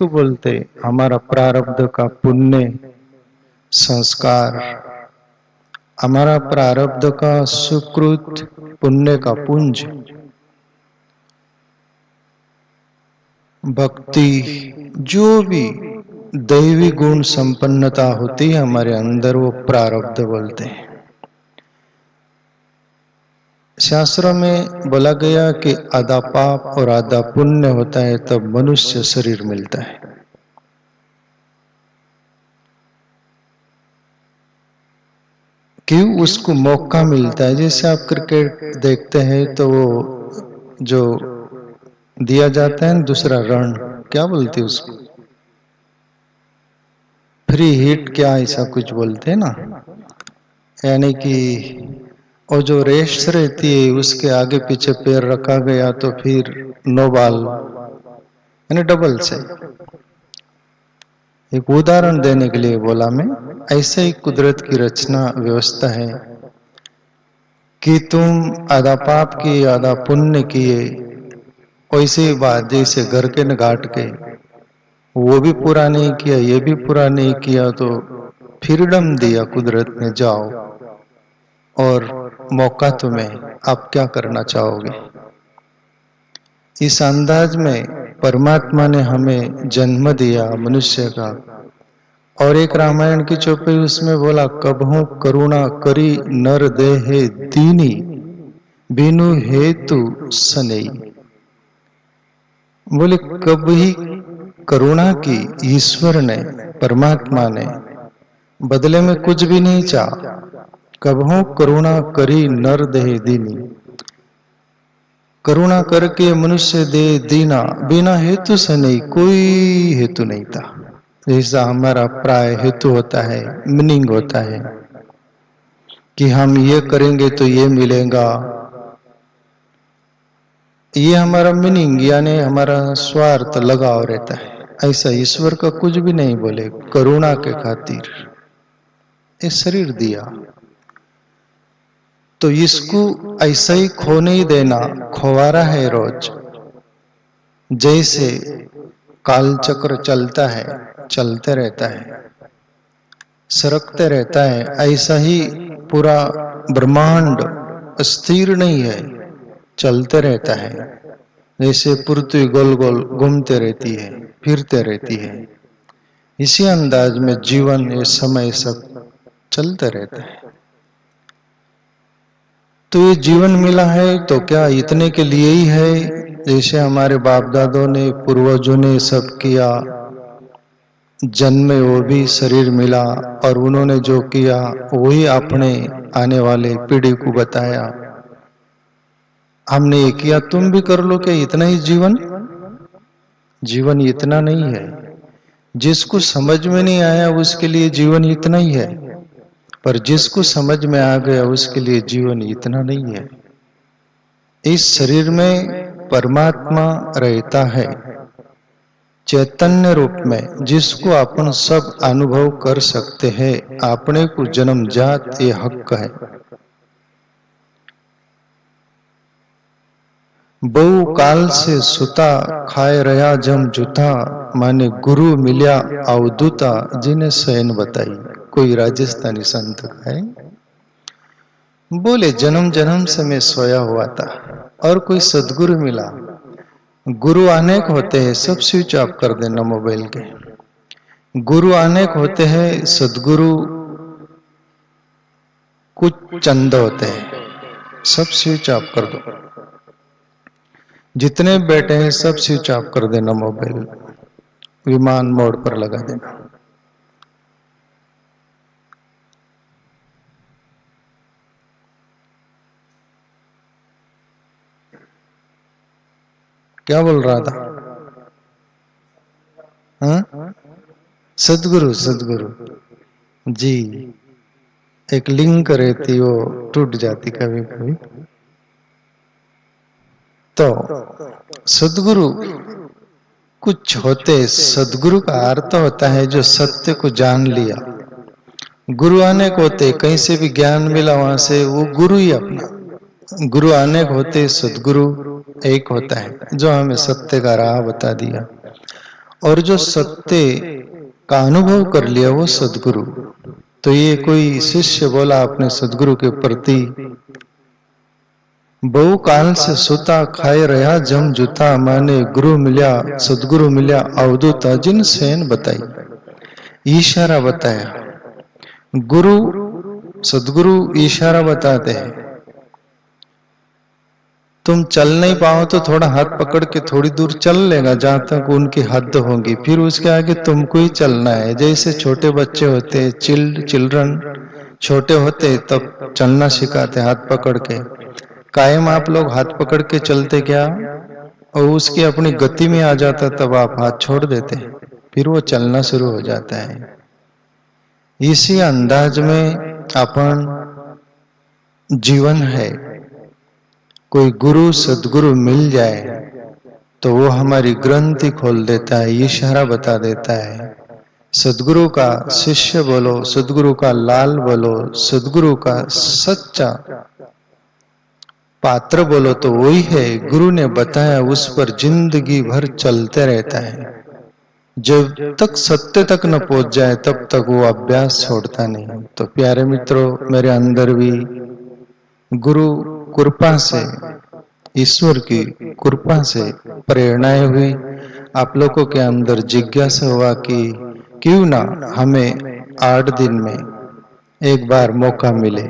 किसको बोलते? हमारा प्रारब्ध का पुण्य संस्कार, हमारा प्रारब्ध का सुकृत पुण्य का पुंज, भक्ति, जो भी दैवी गुण संपन्नता होती है हमारे अंदर, वो प्रारब्ध बोलते हैं। शास्त्रों में बोला गया कि आधा पाप और आधा पुण्य होता है तब मनुष्य शरीर मिलता है। क्यों? उसको मौका मिलता है। जैसे आप क्रिकेट देखते हैं तो वो जो दिया जाता है दूसरा रन, क्या बोलते हैं उसको, फ्री हिट, क्या ऐसा कुछ बोलते हैं ना, यानी कि और जो रेस रहती है उसके आगे पीछे पैर रखा गया तो फिर नो बॉल, यानी डबल से। एक उदाहरण देने के लिए बोला मैं। ऐसे ही कुदरत की रचना व्यवस्था है कि तुम आधा पाप किए आधा पुण्य किए, वैसे ही बात जैसे घर के न घाट के, वो भी पूरा नहीं किया ये भी पूरा नहीं किया तो फ्रीडम दिया कुदरत ने, जाओ और मौका तुम्हें, आप क्या करना चाहोगे। इस अंदाज में परमात्मा ने हमें जन्म दिया मनुष्य का। और एक रामायण की चौपाई उसमें बोला, कबहू करुणा करी नर देहे दीनी, बिनु हेतु सनई। बोले कभी करुणा की ईश्वर ने, परमात्मा ने, बदले में कुछ भी नहीं चाहा। कबहू करुणा करी नर देह दीनी, करुणा करके मनुष्य दे दीना, बिना हेतु से नहीं, कोई हेतु नहीं था। जैसा हमारा प्राय हेतु होता है, मीनिंग होता है कि हम ये करेंगे तो ये मिलेगा, ये हमारा मीनिंग यानी हमारा स्वार्थ लगाव रहता है। ऐसा ईश्वर का कुछ भी नहीं। बोले करुणा के खातिर ये शरीर दिया तो इसको ऐसा ही खो नहीं देना, खोवारा है रोज। जैसे काल चक्र चलता है, चलते रहता है, सरकते रहता है, ऐसा ही पूरा ब्रह्मांड स्थिर नहीं है, चलते रहता है। जैसे पृथ्वी गोल गोल घूमते रहती है, फिरते रहती है, इसी अंदाज में जीवन ये समय सब चलते रहता है। तो ये जीवन मिला है तो क्या इतने के लिए ही है? जैसे हमारे बाप दादों ने, पूर्वजों ने सब किया, जन्म में वो भी शरीर मिला और उन्होंने जो किया वही अपने आने वाले पीढ़ी को बताया। हमने ये किया तुम भी कर लो, क्या इतना ही जीवन? जीवन इतना नहीं है। जिसको समझ में नहीं आया उसके लिए जीवन इतना ही है, पर जिसको समझ में आ गया उसके लिए जीवन इतना नहीं है। इस शरीर में परमात्मा रहता है चैतन्य रूप में, जिसको अपन सब अनुभव कर सकते हैं। अपने को जन्मजात ये हक है। बहु काल से सुता खाए रहा जम जूता, माने गुरु मिल्या अवधूता, जिन्हें सैन बताई। कोई राजस्थानी संत है, बोले जन्म जन्म से मैं सोया हुआ था और कोई सदगुरु मिला। गुरु अनेक होते हैं, सब स्विच ऑफ कर देना मोबाइल के। गुरु अनेक होते हैं, सदगुरु कुछ चंद होते हैं, सब स्विच ऑफ कर दो। जितने बैठे हैं सब स्विच ऑफ कर देना, मोबाइल विमान मोड पर लगा देना। क्या बोल रहा था? हाँ? सदगुरु, सदगुरु जी। एक लिंक रहती वो टूट जाती कभी कभी। तो सदगुरु कुछ होते, सदगुरु का अर्थ होता है जो सत्य को जान लिया। गुरु अनेक होते, कहीं से भी ज्ञान मिला वहां से वो गुरु ही अपना। गुरु अनेक होते, सदगुरु एक होता है जो हमें सत्य का राह बता दिया। और जो सत्य का अनुभव कर लिया वो सद्गुरु। तो ये कोई शिष्य बोला अपने सद्गुरु के प्रति, बहु काल से सुता खाए रहा जम जूता, माने गुरु मिल्या सद्गुरु मिल्या अवधूता, जिन सेन बताई। इशारा बताया, गुरु सद्गुरु इशारा बताते हैं। तुम चल नहीं पाओ तो थोड़ा हाथ पकड़ के थोड़ी दूर चल लेगा जहां तक उनकी हद होगी, फिर उसके आगे तुमको ही चलना है। जैसे छोटे बच्चे होते, चिल्ड्रन छोटे होते तब चलना सिखाते हाथ पकड़ के, कायम आप लोग हाथ पकड़ के चलते क्या, और उसकी अपनी गति में आ जाता तब आप हाथ छोड़ देते, फिर वो चलना शुरू हो जाता है। इसी अंदाज में अपन जीवन है। कोई गुरु सद्गुरु मिल जाए तो वो हमारी ग्रंथि खोल देता है, इशारा बता देता है। सद्गुरु का शिष्य बोलो, सद्गुरु का लाल बोलो, सद्गुरु का सच्चा पात्र बोलो तो वही है। गुरु ने बताया उस पर जिंदगी भर चलते रहता है। जब तक सत्य तक न पहुंच जाए तब तक वो अभ्यास छोड़ता नहीं। तो प्यारे मित्रों, मेरे अंदर भी गुरु कृपा से, ईश्वर की कृपा से प्रेरणाएं हुई। आप लोगों के अंदर जिज्ञासा हुआ कि क्यों ना हमें 8 दिन में एक बार मौका मिले।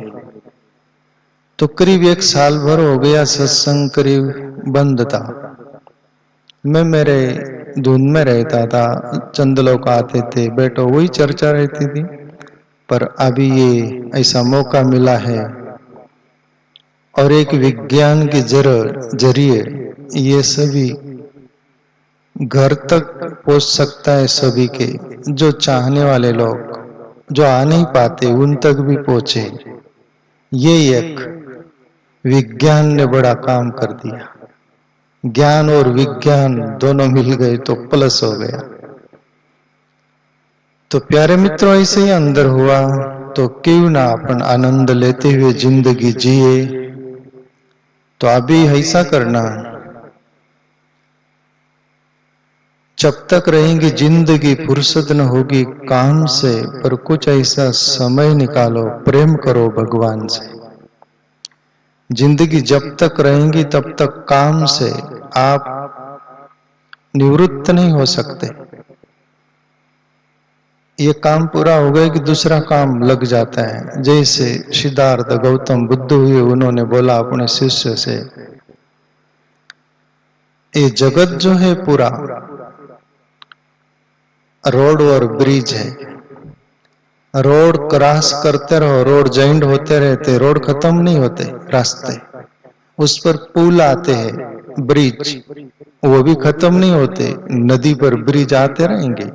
तो करीब 1 साल भर हो गया सत्संग करीब बंद था। मैं मेरे धुन में रहता था, चंद लोग आते थे, बैठो वही चर्चा रहती थी। पर अभी ये ऐसा मौका मिला है और एक विज्ञान के जरिए ये सभी घर तक पहुंच सकता है। सभी के जो चाहने वाले लोग जो आ नहीं पाते उन तक भी पहुंचे। ये एक विज्ञान ने बड़ा काम कर दिया। ज्ञान और विज्ञान दोनों मिल गए तो प्लस हो गया। तो प्यारे मित्रों, ऐसे ही अंदर हुआ तो क्यों ना अपन आनंद लेते हुए जिंदगी जिए। तो अभी ऐसा करना, जब तक रहेंगी जिंदगी फुर्सत न होगी काम से, पर कुछ ऐसा समय निकालो, प्रेम करो भगवान से। जिंदगी जब तक रहेंगी तब तक काम से आप निवृत्त नहीं हो सकते। ये काम पूरा हो गया कि दूसरा काम लग जाता है। जैसे सिद्धार्थ गौतम बुद्ध हुए, उन्होंने बोला अपने शिष्य से, ये जगत जो है पूरा रोड और ब्रिज है। रोड क्रॉस करते रहो, रोड जॉइंट होते रहते, रोड खत्म नहीं होते रास्ते। उस पर पुल आते हैं, ब्रिज, वो भी खत्म नहीं होते। नदी पर ब्रिज आते रहेंगे।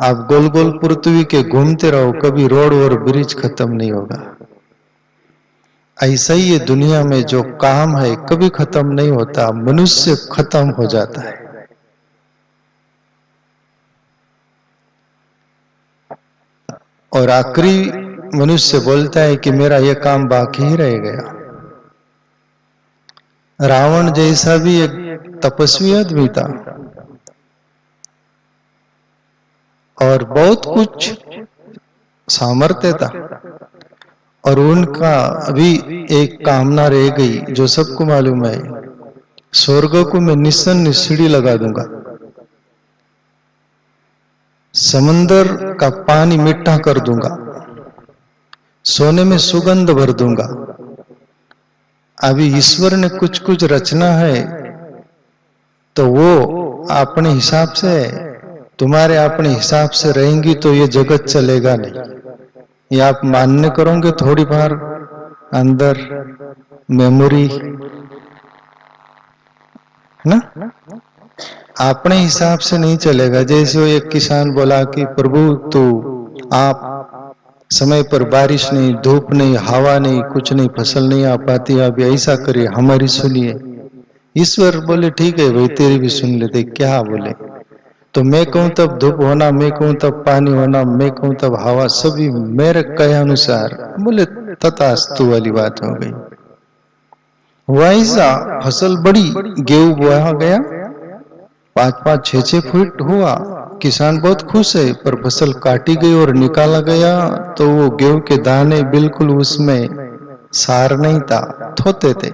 आप गोल गोल पृथ्वी के घूमते रहो, कभी रोड और ब्रिज खत्म नहीं होगा। ऐसा ही ये दुनिया में जो काम है कभी खत्म नहीं होता, मनुष्य खत्म हो जाता है। और आखिरी मनुष्य बोलता है कि मेरा यह काम बाकी ही रह गया। रावण जैसा भी एक तपस्वी आदमी था और बहुत कुछ सामर्थ्य था, और उनका भी एक कामना रह गई जो सबको मालूम है, स्वर्ग को मैं निस्सन सीढ़ी लगा दूंगा, समंदर का पानी मीठा कर दूंगा, सोने में सुगंध भर दूंगा। अभी ईश्वर ने कुछ कुछ रचना है तो वो अपने हिसाब से, तुम्हारे अपने हिसाब से रहेंगी तो ये जगत चलेगा नहीं। ये आप मानने करोगे थोड़ी बार अंदर मेमोरी ना, अपने हिसाब से नहीं चलेगा। जैसे वो एक किसान बोला कि प्रभु तू आप समय पर बारिश नहीं, धूप नहीं, हवा नहीं, कुछ नहीं, फसल नहीं आ पाती, आप ऐसा करिए, हमारी सुनिए। ईश्वर बोले ठीक है भाई, तेरी भी सुन लेते। क्या बोले? तो मैं कहूं तब धूप होना, मैं कहूं तब पानी होना, मैं कहूं तब हवा, सभी मेरे कहे अनुसार। बोले तथास्तु वाली बात हो गई। वैसा फसल बड़ी, गेहूं बोया गया, 5-5, 6-6 फुट हुआ, किसान बहुत खुश है, पर फसल काटी गई और निकाला गया तो वो गेहूं के दाने बिल्कुल उसमें सार नहीं था, थोते थे।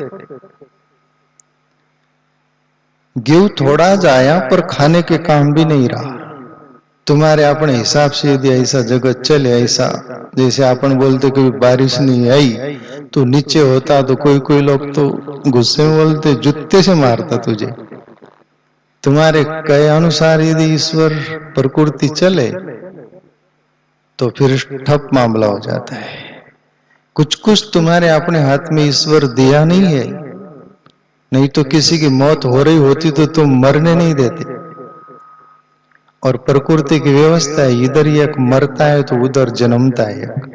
गेहूं थोड़ा जाया पर खाने के काम भी नहीं रहा। तुम्हारे अपने हिसाब से यदि ऐसा जगत चले, ऐसा जैसे अपन बोलते कि बारिश नहीं आई तो नीचे होता, तो कोई कोई लोग तो गुस्से में बोलते जूते से मारता तुझे। तुम्हारे कहे अनुसार यदि ईश्वर प्रकृति चले तो फिर ठप मामला हो जाता है। कुछ कुछ तुम्हारे अपने हाथ में ईश्वर दिया नहीं है, नहीं तो किसी की मौत हो रही होती तो तुम मरने नहीं देते। और प्रकृति की व्यवस्था है, इधर एक मरता है तो उधर जन्मता है एक।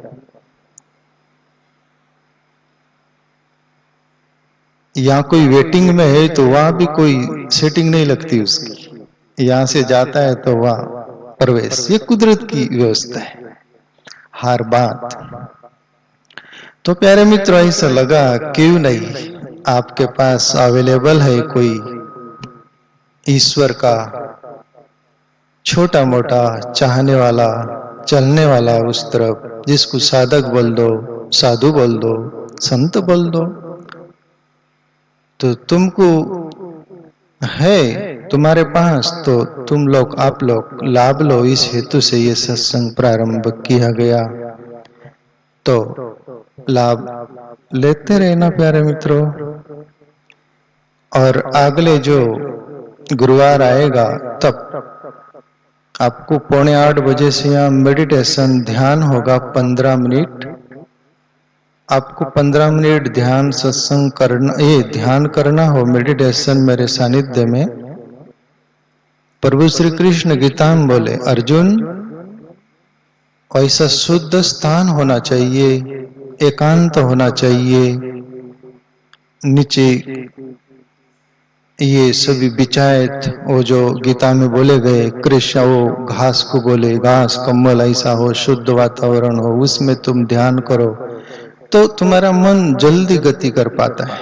यहाँ कोई वेटिंग में है तो वहां भी कोई सेटिंग नहीं लगती उसकी, यहां से जाता है तो वहां प्रवेश। ये कुदरत की व्यवस्था है, हर बात। तो प्यारे मित्रों, ऐसा लगा क्यों नहीं आपके पास अवेलेबल है कोई ईश्वर का छोटा मोटा चाहने वाला, चलने वाला उस तरफ, जिसको साधक बोल दो, साधु बोल दो, संत बोल दो, तो तुमको है तुम्हारे पास, तो तुम लोग, आप लोग लाभ लो। इस हेतु से ये सत्संग प्रारंभ किया गया, तो लाभ लेते रहना प्यारे मित्रों। और अगले जो गुरुवार आएगा तब आपको 7:45 से यहाँ मेडिटेशन ध्यान होगा 15 मिनट। आपको 15 मिनट ध्यान सत्संग करना, ये ध्यान करना हो मेडिटेशन मेरे सानिध्य में। प्रभु श्री कृष्ण गीता में बोले, अर्जुन ऐसा शुद्ध स्थान होना चाहिए, एकांत होना चाहिए, नीचे ये सभी बिचायत, वो जो गीता में बोले गए, कृष्ण वो घास को बोले, घास कम्बल ऐसा हो, शुद्ध वातावरण हो, उसमें तुम ध्यान करो तो तुम्हारा मन जल्दी गति कर पाता है।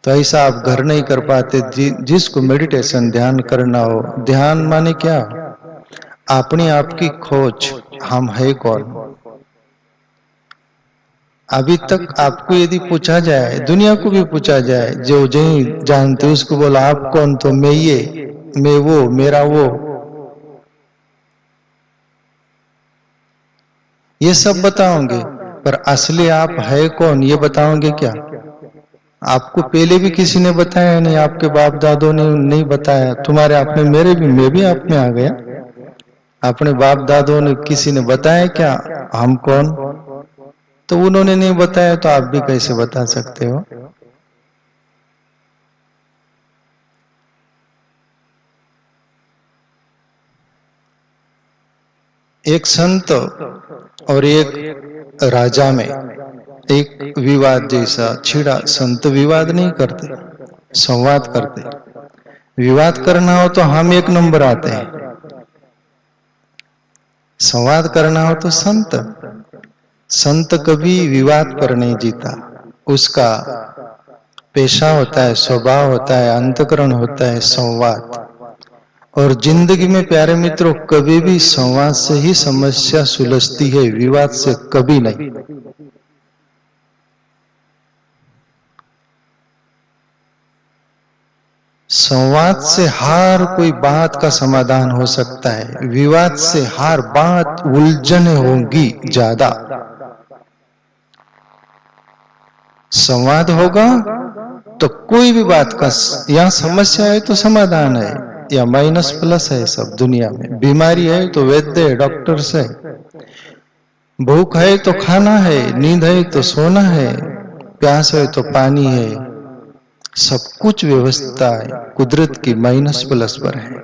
तो ऐसा आप घर नहीं कर पाते। जिसको मेडिटेशन ध्यान करना हो, ध्यान माने क्या, अपनी आपकी खोज, हम है कौन। अभी तक आपको यदि पूछा जाए, दुनिया को भी पूछा जाए, जो नहीं जानते उसको बोला आप कौन, तो मैं ये, मैं वो, मेरा वो, ये सब बताओगे, पर असली आप है कौन ये बताओगे क्या? आपको पहले भी किसी ने बताया नहीं, आपके बाप दादों ने नहीं बताया, तुम्हारे आप में, मेरे भी, मैं भी आप में आ गया। अपने बाप दादों ने किसी ने बताया क्या हम कौन? तो उन्होंने नहीं बताया, तो आप भी कैसे बता सकते हो? एक संत और एक राजा में एक विवाद जैसा छिड़ा। संत विवाद नहीं करते, संवाद करते। विवाद करना हो तो हम एक नंबर आते हैं, संवाद करना हो तो संत। संत कभी विवाद पर नहीं जीता, उसका पेशा होता है, स्वभाव होता है, अंतकरण होता है संवाद। और जिंदगी में प्यारे मित्रों, कभी भी संवाद से ही समस्या सुलझती है, विवाद से कभी नहीं। संवाद से हर कोई बात का समाधान हो सकता है, विवाद से हर बात उलझने होंगी ज्यादा। संवाद होगा तो कोई भी बात का, यहाँ समस्या है तो समाधान है, या माइनस प्लस है। सब दुनिया में बीमारी है तो वैद्य है, डॉक्टर्स है। भूख है तो खाना है, नींद है तो सोना है, प्यास है तो पानी है। सब कुछ व्यवस्था है कुदरत की माइनस प्लस पर है।